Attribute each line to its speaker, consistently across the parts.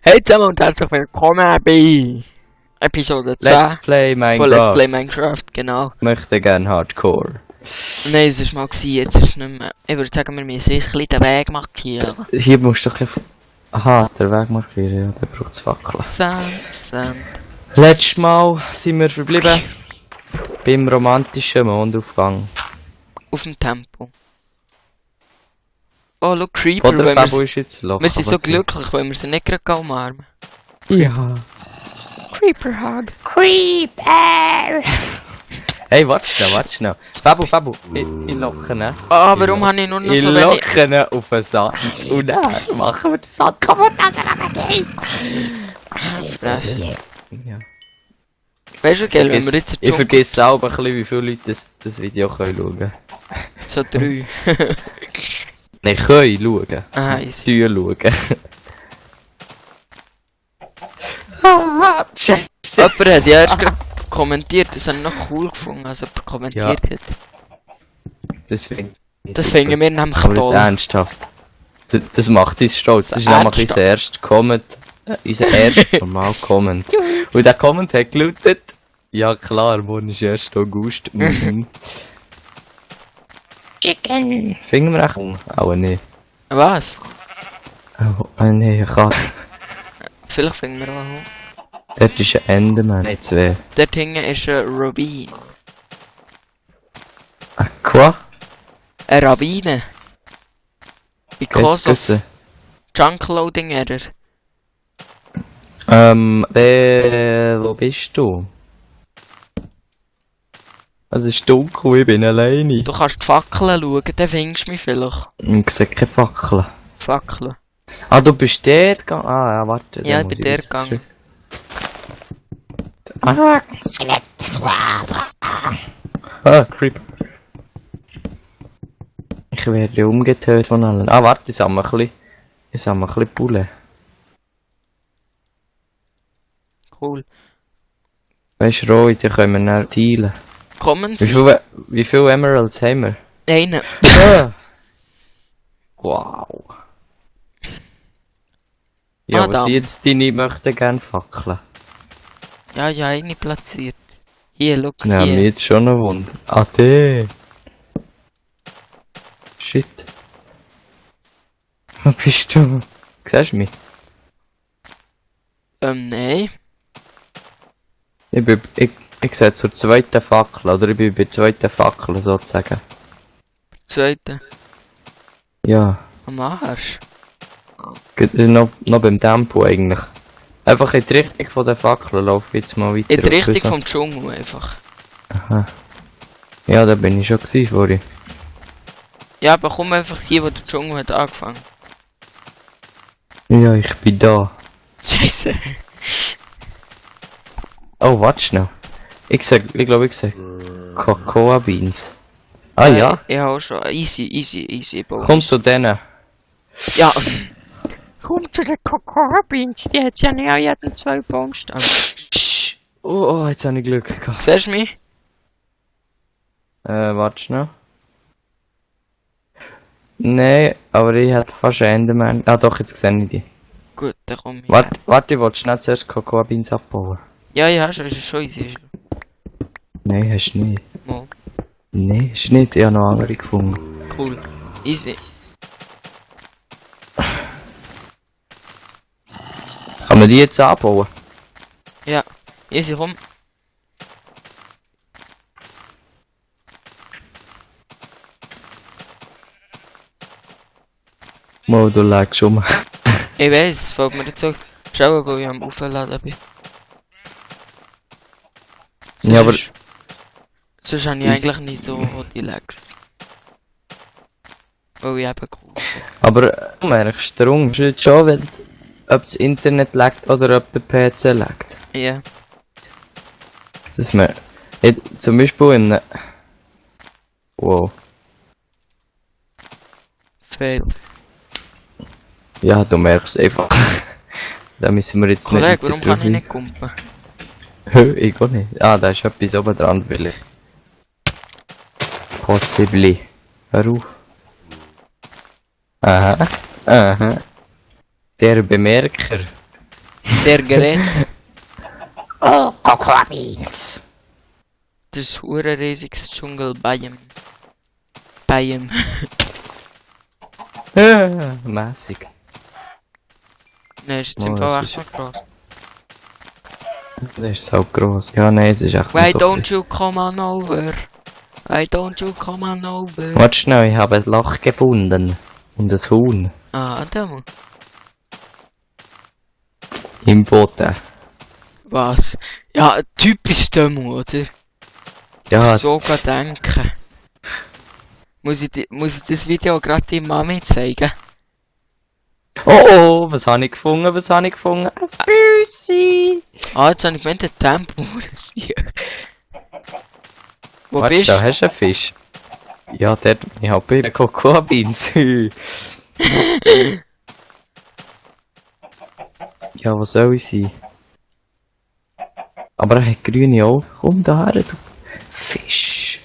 Speaker 1: Hey zusammen und herzlich willkommen bei Episode 10
Speaker 2: Let's Play Minecraft.
Speaker 1: von Let's Play Minecraft, genau.
Speaker 2: Ich möchte gerne Hardcore.
Speaker 1: Nein, es ist mal gewesen, jetzt ist es nicht mehr. Ich würde sagen, wir müssen ein bisschen den Weg markieren.
Speaker 2: Hier musst du doch einfach... Aha, der Weg markieren, ja, der braucht das Fackel.
Speaker 1: Sand.
Speaker 2: Letztes Mal sind wir verblieben beim romantischen Mondaufgang.
Speaker 1: Auf dem Tempo. Oh, look, Creeper,
Speaker 2: Oder Fabo ist jetzt Loch.
Speaker 1: wir sind so glücklich, weil wir sie nicht gerade umarmen.
Speaker 2: Ja.
Speaker 1: Creeper Hug.
Speaker 2: Creeper! Hey, warte schnell. Fabo, ich locke ihn.
Speaker 1: Ah, warum habe ich nur noch
Speaker 2: Ich
Speaker 1: so wenig...
Speaker 2: locke ihn auf den Sand. Und dann machen wir den Sand kaputt, dass er nicht geht. Ja.
Speaker 1: Weißt du, gell, wenn wir jetzt
Speaker 2: Ich vergesse selber ein bisschen, wie viele Leute das Video können schauen.
Speaker 1: So 3.
Speaker 2: Nein, können schauen.
Speaker 1: Aha, easy.
Speaker 2: Schauen. Scheiße.
Speaker 1: Jemand hat ja erst kommentiert, das habe ich noch cool gefunden, als jemand kommentiert hat.
Speaker 2: Das finden
Speaker 1: wir nämlich
Speaker 2: Aber jetzt
Speaker 1: toll.
Speaker 2: ernsthaft. Das macht uns stolz. Das ist
Speaker 1: So
Speaker 2: nämlich unser erster Comment. Unser erster normal Comment. Und der Comment hat gelautet: ja klar, morgen ist 1. August.
Speaker 1: Chicken.
Speaker 2: Finden wir echt? Auch nicht.
Speaker 1: Was?
Speaker 2: Oh, nee, ich kann.
Speaker 1: Vielleicht finden wir auch.
Speaker 2: Dort ist ein Enderman. Nein, 2.
Speaker 1: Dort hinten ist ein Ravine.
Speaker 2: Quoi?
Speaker 1: Eine Ravine. Because
Speaker 2: Excuse.
Speaker 1: of junk loading error.
Speaker 2: Wo bist du? Es ist dunkel, ich bin alleine.
Speaker 1: Du kannst die Fackeln schauen, dann findest du mich vielleicht.
Speaker 2: Ich sehe keine Fackeln.
Speaker 1: Fackeln.
Speaker 2: Ah, du bist dort gegangen? Ah, ja, warte.
Speaker 1: Ja,
Speaker 2: dann
Speaker 1: ich
Speaker 2: muss
Speaker 1: bin dort
Speaker 2: wieder
Speaker 1: gegangen.
Speaker 2: Creeper. Ich werde umgetötet von allen. Ah, warte, ich sammle ein bisschen Bulle.
Speaker 1: Cool.
Speaker 2: Weißt du, Roy, die können wir dann teilen.
Speaker 1: Kommen
Speaker 2: Wie
Speaker 1: Sie.
Speaker 2: wie viele Emeralds haben wir?
Speaker 1: Einen.
Speaker 2: Wow. Ja,
Speaker 1: Madame.
Speaker 2: was jetzt deine möchten gerne fackeln.
Speaker 1: Ja, eine platziert. Hier, look,
Speaker 2: Ja,
Speaker 1: hier.
Speaker 2: mir jetzt schon ein Wunder. Ah, der. Shit. Wo bist du? Siehst du mich?
Speaker 1: Nein.
Speaker 2: Ich sehe zur zweiten Fackel, oder ich bin bei der zweiten Fackel sozusagen.
Speaker 1: Zweite.
Speaker 2: Ja,
Speaker 1: Am Arsch.
Speaker 2: noch beim Tempo eigentlich. Einfach in die Richtung von der Fackel laufe ich jetzt mal weiter.
Speaker 1: In die Richtung
Speaker 2: so.
Speaker 1: vom Dschungel einfach.
Speaker 2: Aha. Ja, da bin ich schon gewesen vorhin.
Speaker 1: Ja, aber komm einfach hier, wo der Dschungel hat angefangen.
Speaker 2: Ja, ich bin da.
Speaker 1: Scheiße.
Speaker 2: Oh, warte schnell. Ich glaube, ich sag Cocoa Beans. Ah ja,
Speaker 1: Ja, auch schon. Easy. Boy.
Speaker 2: komm zu denen.
Speaker 1: Ja. Komm zu den Cocoa Beans, die hat ja nicht an jedem 2 Baumstämmen.
Speaker 2: Oh, jetzt habe ich Glück gehabt.
Speaker 1: Siehst du mich?
Speaker 2: Warte schnell. Nein, aber ich hätte fast einen Enderman. Ah doch, jetzt sehe ich die.
Speaker 1: Gut, dann komm ich.
Speaker 2: Warte, ich wollte schnell zuerst Cocoa Beans abbauen.
Speaker 1: Ja, schon, ist es schon easy.
Speaker 2: Nein, hast du nicht.
Speaker 1: Mal.
Speaker 2: Nein, hast du nicht. Ich habe noch andere gefunden.
Speaker 1: Cool. Easy.
Speaker 2: Kann man die jetzt abbauen?
Speaker 1: Ja. Easy, komm.
Speaker 2: Mal, du legst um.
Speaker 1: Ich weiss, es fällt mir nicht so. Schau, wo ich am Aufladen bin.
Speaker 2: Ja, aber-
Speaker 1: Sonst habe ich eigentlich nicht so die Lags. Weil ich eben cool bin.
Speaker 2: Aber du merkst, der Unterschied schon, wenn ob das Internet laggt oder ob der PC laggt.
Speaker 1: Ja.
Speaker 2: Das mir zum Beispiel in einem... Wow.
Speaker 1: Fail.
Speaker 2: Ja, du merkst einfach. Da müssen wir jetzt
Speaker 1: Kollege,
Speaker 2: nicht...
Speaker 1: warum kann ich nicht kumpen?
Speaker 2: Ich auch nicht. Ah, da ist etwas oben dran, vielleicht. Possibly. Hör auf. Aha. Der Bemerker.
Speaker 1: Der Gerät.
Speaker 2: Oh, Cocoa-Beans.
Speaker 1: Das ist ein riesiges Dschungelbiom. Biom.
Speaker 2: Mässig.
Speaker 1: Nein, ist jetzt
Speaker 2: Oh,
Speaker 1: im Fall
Speaker 2: das
Speaker 1: echt noch gross.
Speaker 2: Das ist so gross. Ja, nein, es ist echt
Speaker 1: Why
Speaker 2: nicht so
Speaker 1: don't you come on over? Why don't you come on over?
Speaker 2: Warte schnell, ich habe ein Loch gefunden. Und ein Huhn.
Speaker 1: Ah, da mal.
Speaker 2: Im Boden.
Speaker 1: Was? Ja, typisch Demo, oder?
Speaker 2: Ja,
Speaker 1: So denken. Muss ich das Video gerade die Mami zeigen?
Speaker 2: oh, was habe ich gefunden? Ein Büssi.
Speaker 1: Ah, jetzt habe ich gemeint, der Tempo. Wo
Speaker 2: Warte,
Speaker 1: bist
Speaker 2: da
Speaker 1: du?
Speaker 2: hast du einen Fisch. Ja, dort, ich habe bei den Cocoa-Beans. Ja, wo soll ich sein? Aber er hat grüne Augen. Komm da her, du Fisch.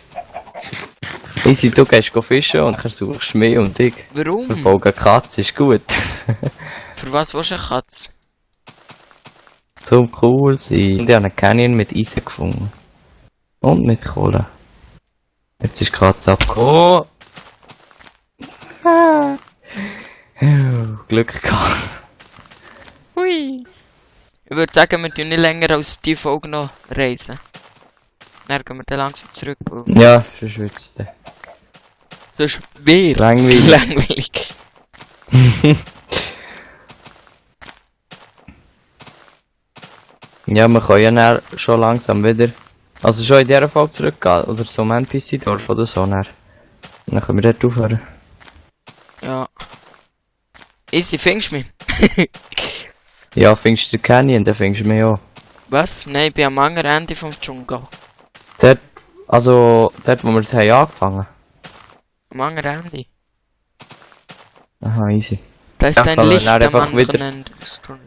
Speaker 2: Easy, du gehst fischen und dann suchst mich und ich.
Speaker 1: Warum?
Speaker 2: Verfolgen Katze ist gut.
Speaker 1: Für was willst du eine Katze?
Speaker 2: Zum cool sein. Und ich habe einen Canyon mit Eisen gefunden. Und mit Kohle. Jetzt ist die Katze ab. Oh! Glück gehabt.
Speaker 1: Hui. Ich würde sagen, wir tun nicht länger als die Folge noch reisen. Dann gehen wir dann langsam zurück.
Speaker 2: Ja, sonst wird's dann.
Speaker 1: Das wird
Speaker 2: Langweilig.
Speaker 1: langweilig.
Speaker 2: Ja, wir können ja dann schon langsam wieder. Also schon in dieser Folge zurückgehen. Oder zum NPC-Dorf oder so. Dann können wir dort aufhören.
Speaker 1: Ja. Easy, findest du mich?
Speaker 2: Ja, findest du den Canyon, dann findest du mich auch.
Speaker 1: Was? Nein, ich bin am anderen Ende vom Dschungel.
Speaker 2: Dort, also dort wo wir es haben angefangen.
Speaker 1: Am anderen Ende.
Speaker 2: Aha, easy.
Speaker 1: Da ist
Speaker 2: Ja,
Speaker 1: dein
Speaker 2: kann man
Speaker 1: Licht
Speaker 2: dann
Speaker 1: am
Speaker 2: einfach
Speaker 1: anderen
Speaker 2: wieder-
Speaker 1: Ende des Tunnels.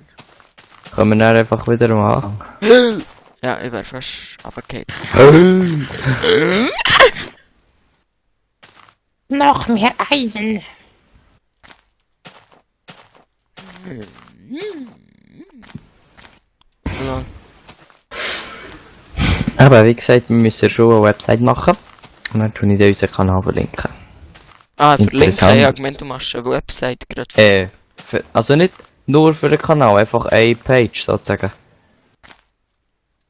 Speaker 2: Können wir dann einfach wieder am Anfang.
Speaker 1: Ja, ich wäre fast runtergefallen.
Speaker 3: Noch mehr Eisen.
Speaker 1: Ja.
Speaker 2: Aber wie gesagt, wir müssen schon eine Website machen. Und dann tue ich dann unseren Kanal verlinken.
Speaker 1: Ah, verlinken.
Speaker 2: Interessant.
Speaker 1: Ja, ich gemeint, du machst eine Website gerade.
Speaker 2: Also nicht nur für den Kanal, einfach eine Page sozusagen.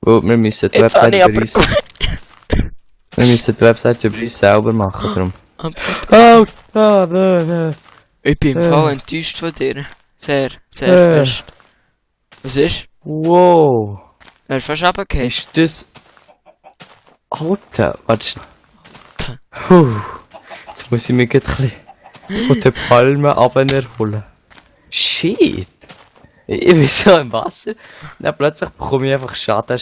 Speaker 2: Weil wir müssen die
Speaker 1: Jetzt habe
Speaker 2: Website
Speaker 1: ich
Speaker 2: über
Speaker 1: aber...
Speaker 2: uns, wir müssen die Website über uns selber machen, darum.
Speaker 1: Ich bin im Fall enttäuscht von dir. Sehr, sehr fest. Was ist?
Speaker 2: Wow,
Speaker 1: Er ist fast runtergefallen.
Speaker 2: ist das... Alter, warte. Puh, jetzt muss ich mich gleich ein bisschen von den Palmen erholen. Shit! Ich bin so im Wasser, dann plötzlich bekomme ich einfach Schaden.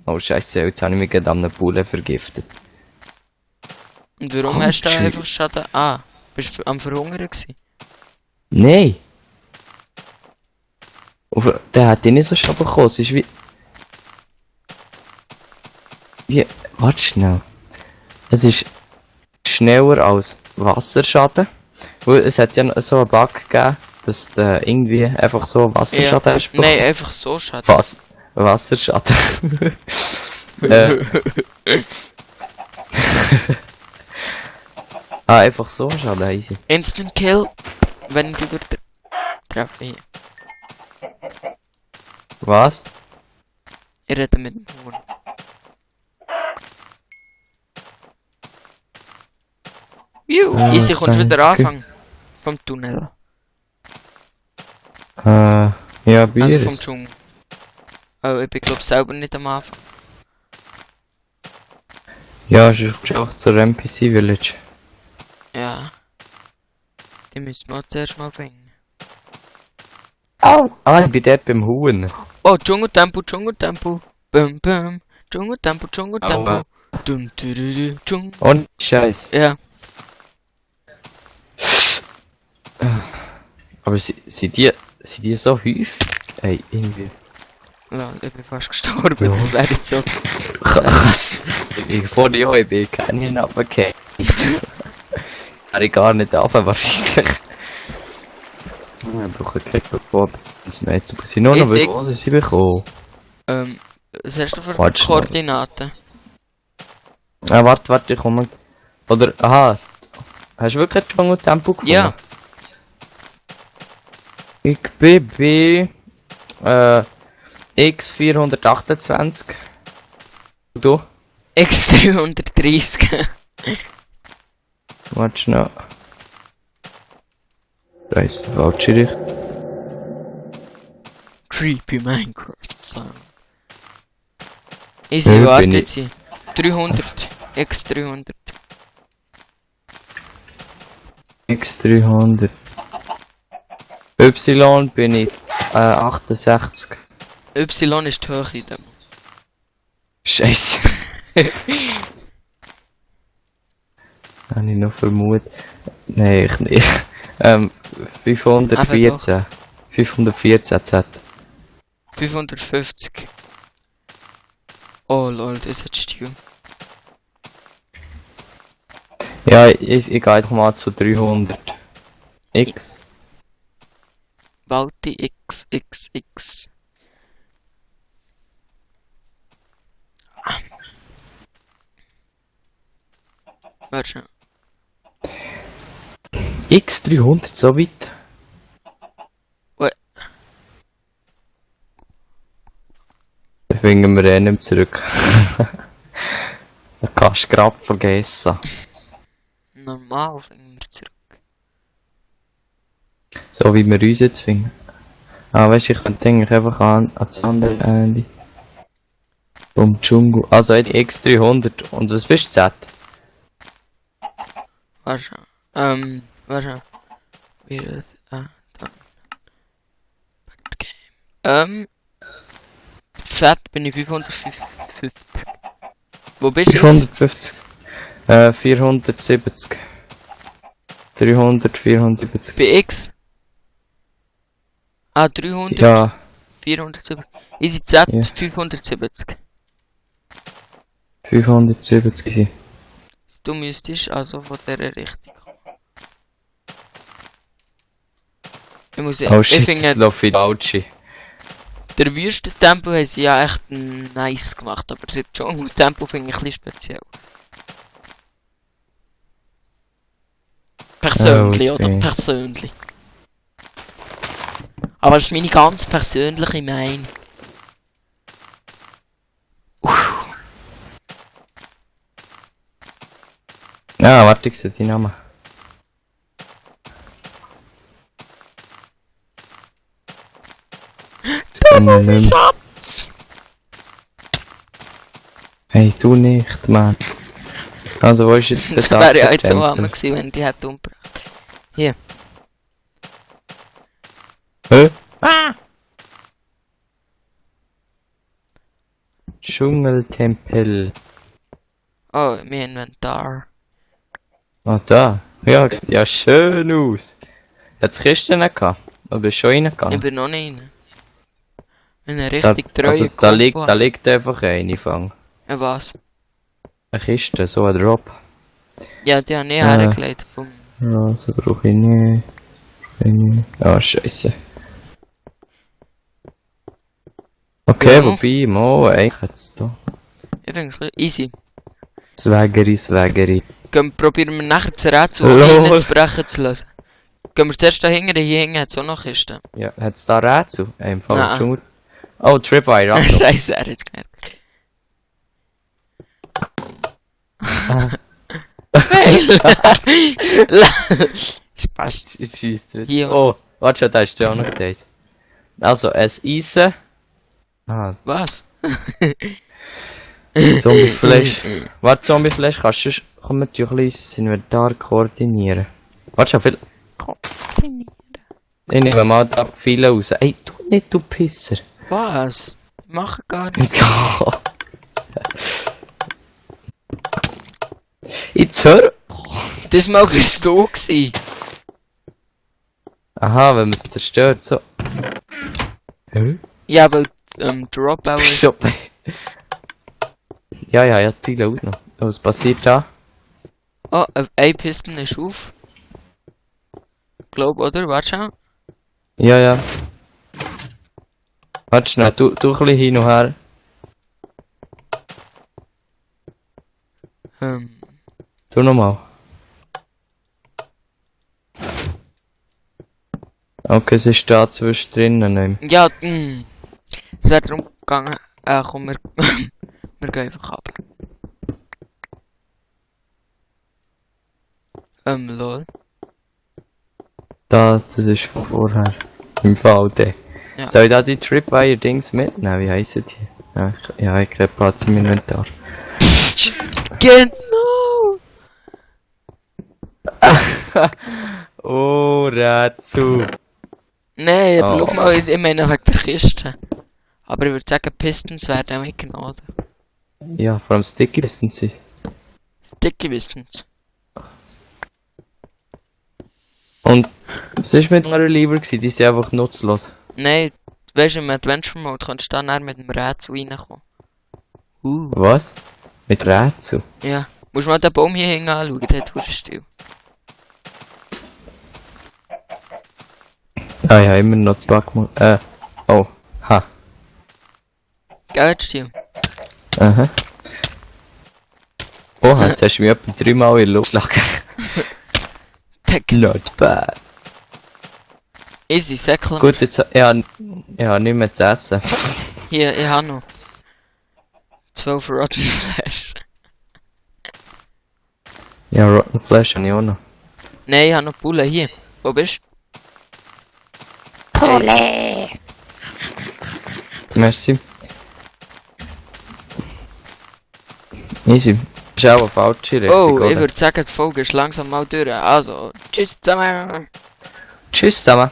Speaker 2: Oh Scheiße, jetzt habe ich mich gerade an einem Bulle vergiftet.
Speaker 1: Und warum
Speaker 2: Oh,
Speaker 1: hast du da
Speaker 2: shit.
Speaker 1: einfach Schaden? Ah, bist du am Verhungern gewesen?
Speaker 2: Nein! Der hat ihn nicht so schnell bekommen, es ist wie... Warte schnell. Es ist schneller als Wasserschaden. Weil es hat ja noch so einen Bug gegeben, dass du irgendwie einfach so Wasserschaden hast bekommen.
Speaker 1: Nein, einfach so Schaden.
Speaker 2: Wasserschaden. Einfach so Schaden, easy.
Speaker 1: Instant Kill, wenn du über treffe. Hier.
Speaker 2: Was?
Speaker 1: Ich rede mit dem Huhn. Easy, kommst du wieder anfangen. Vom Tunnel.
Speaker 2: Ja, Bier.
Speaker 1: Also vom Dschungel. Oh, ich bin glaub selber nicht am Anfang.
Speaker 2: Ja, es ist auch zur NPC Village.
Speaker 1: Ja. Die müssen wir auch zuerst mal finden.
Speaker 2: Oh! Ah, ich bin dort beim Huhn.
Speaker 1: Oh, Dschungeltempo, Dschungeltempo. Bum bum. Dschungeltempo, Dschungeltempo.
Speaker 2: Aua.
Speaker 1: Dum du Dschung.
Speaker 2: Und Scheiß.
Speaker 1: Ja.
Speaker 2: Aber sind die so häufig? Ey, irgendwie.
Speaker 1: Ja, ich bin fast gestorben.
Speaker 2: Ja.
Speaker 1: Das wäre jetzt so.
Speaker 2: Krass. Ich vor dir auch, ich bin keinen runtergefallen. Habe ich gar nicht runter, wahrscheinlich. Wir brauchen keine Koordinaten mehr. Jetzt muss ich nur noch
Speaker 1: Ich
Speaker 2: wissen, wo sie bekommen.
Speaker 1: Was hast du für
Speaker 2: Warte schnell.
Speaker 1: Koordinaten?
Speaker 2: Ah, warte, ich komme. Oder, aha. Hast du wirklich schon ein Tempo gefunden?
Speaker 1: Ja.
Speaker 2: Ich bin bei X428. Und du?
Speaker 1: X330.
Speaker 2: Warte schnell. Da ist die falsche Richtung.
Speaker 1: Creepy Minecraft Song. Easy,
Speaker 2: Ja, bin
Speaker 1: warte
Speaker 2: ich-
Speaker 1: jetzt hier. 300. X300.
Speaker 2: X300. Y bin ich 68.
Speaker 1: Y ist die Höhe da.
Speaker 2: Scheiße. Habe ich noch vermutet. Nein, ich nicht. 514. 514 Z.
Speaker 1: 550. Oh lol, das hat Stil.
Speaker 2: Ja, ich gehe einfach mal zu 300. X.
Speaker 1: Bauti XXX. Warte schon.
Speaker 2: X300, so weit.
Speaker 1: Ui.
Speaker 2: Dann finden wir eh nicht mehr zurück. Da kannst du gerade vergessen.
Speaker 1: Normal finden wir zurück.
Speaker 2: So wie wir uns jetzt finden. Ah, weißt du, ich könnte eigentlich einfach an das andere Ende. Vom Dschungel. Also die X300. Und was bist du Z?
Speaker 1: Warte schon. Warte schon. Wieder, dann. Back Game. Fett bin ich 550. Wo bist du jetzt?
Speaker 2: 450. 470. 300, 470.
Speaker 1: Bei X? Ah, 300,
Speaker 2: Ja,
Speaker 1: 470. Easy Z,
Speaker 2: Ja.
Speaker 1: 570.
Speaker 2: 570 sind.
Speaker 1: Du müsstest also von dieser Richtung kommen. Ich muss
Speaker 2: Oh
Speaker 1: ich
Speaker 2: shit,
Speaker 1: finde,
Speaker 2: jetzt laufe ich falsch.
Speaker 1: der Wüstentempel haben sie ja echt nice gemacht, aber der Dschungeltempel finde ich ein bisschen speziell. Persönlich,
Speaker 2: Oh,
Speaker 1: oder?
Speaker 2: okay.
Speaker 1: Persönlich. Aber das ist meine ganz persönliche Meinung.
Speaker 2: Ja, warte, ich sehe die Namen.
Speaker 1: Schatz!
Speaker 2: Hey, du nicht, Mann. Also, wo ist jetzt
Speaker 1: Das wäre ja jetzt so arm gewesen, wenn die hätte umgebracht. Hier.
Speaker 2: Hä?
Speaker 1: Ah!
Speaker 2: Dschungeltempel.
Speaker 1: Oh, mein Inventar.
Speaker 2: Ah, da. Ja, sieht ja schön aus. Hat's Kisten nicht gehabt? Oder bist du schon
Speaker 1: Ich
Speaker 2: reingegangen?
Speaker 1: bin noch nicht rein. Eine
Speaker 2: Da,
Speaker 1: richtig treue
Speaker 2: also, da liegt einfach eine Fang.
Speaker 1: Ja, was?
Speaker 2: Eine Kiste, so ein Drop.
Speaker 1: Ja, die habe ich
Speaker 2: Ah.
Speaker 1: hergelegt vom...
Speaker 2: Ja, so brauche ich nicht. Ah, scheiße. Okay,
Speaker 1: Ja.
Speaker 2: wobei, mo, eigentlich hat's da.
Speaker 1: Ich finde es easy.
Speaker 2: Swaggery.
Speaker 1: Probieren wir nachher das Rätsel
Speaker 2: Lol.
Speaker 1: reinzubrechen zu lassen. Gehen wir zuerst da hinten, hier hinten hat es auch noch Kisten.
Speaker 2: Ja, hat's da Rätsel? Einfach
Speaker 1: Nein.
Speaker 2: Dschungel. Oh, Tripwire, Achtung.
Speaker 1: Scheiße, er hat es gemerkt. Spaß.
Speaker 2: Jetzt schießt wieder.
Speaker 1: Hier.
Speaker 2: Oh, warte schon, da ist ja auch noch das. Also, ein Eisen. Ah,
Speaker 1: Was?
Speaker 2: Zombiefleisch. Warte, Zombiefleisch, kannst du komm mit dir ein bisschen das Inventar koordinieren. Warte schon, viel. Ich nehme mal da viele raus. Ey, du nicht, du Pisser.
Speaker 1: Was? Ich mache gar nichts.
Speaker 2: Jetzt hör.
Speaker 1: Das mag es du gewesen.
Speaker 2: Aha, wenn man es zerstört, so. Hä?
Speaker 1: Ja, weil Dropout ist.
Speaker 2: Wieso? Ja, viele auch noch. Was passiert da?
Speaker 1: Oh, ein Piston ist auf. Glaub, oder? Warte schon.
Speaker 2: Ja, ja. Warte schnell, du ein bisschen hin und her. Du nochmal. Okay, sie steht zwischendrin.
Speaker 1: Ja, es wäre darum gegangen. Komm, wir, wir gehen einfach ab. Lol.
Speaker 2: Das ist von vorher. Im Fall der.
Speaker 1: Ja.
Speaker 2: Soll ich da die Tripwire-Dings mitnehmen? Wie heissen die? Ja, ich habe keinen Platz im Inventar.
Speaker 1: Genau!
Speaker 2: Oh, Rätsel.
Speaker 1: Nein, aber
Speaker 2: Oh.
Speaker 1: schau mal, ich meine wegen der Kiste. Aber ich würde sagen, Pistons werden auch mitgenommen.
Speaker 2: Ja, vor allem Sticky wissen sie.
Speaker 1: Sticky Pistons.
Speaker 2: Und was ist mit einer lieber gewesen? Die sind einfach nutzlos.
Speaker 1: Nein, weißt du, im Adventure Mode kannst du dann mit dem Rätsel reinkommen.
Speaker 2: Was? Mit Rätsel?
Speaker 1: Ja. Musst du mal den Baum hier hinten anschauen, der hat verdammt still.
Speaker 2: Ah ja, immer noch das Backmod. Oh. Ha.
Speaker 1: Gell, hat still.
Speaker 2: Aha. Oh, jetzt hast du mich etwa 3 Mal in die Luft geschlagen.
Speaker 1: Tag.
Speaker 2: Not bad.
Speaker 1: Easy, Säckchen.
Speaker 2: Gut, jetzt ja, nicht mehr zu essen.
Speaker 1: Hier, ich habe noch 12 Rotten Flash.
Speaker 2: Ja, Rotten Flash habe ich auch noch.
Speaker 1: Nein, ich habe noch Bullen hier. Wo bist du?
Speaker 3: Pole.
Speaker 2: Merci. Easy. Das ist auch eine falsche Richtung,
Speaker 1: Oh,
Speaker 2: oder?
Speaker 1: ich würde sagen, die Folge ist langsam mal durch. Also, tschüss zusammen.
Speaker 2: Tschüss zusammen.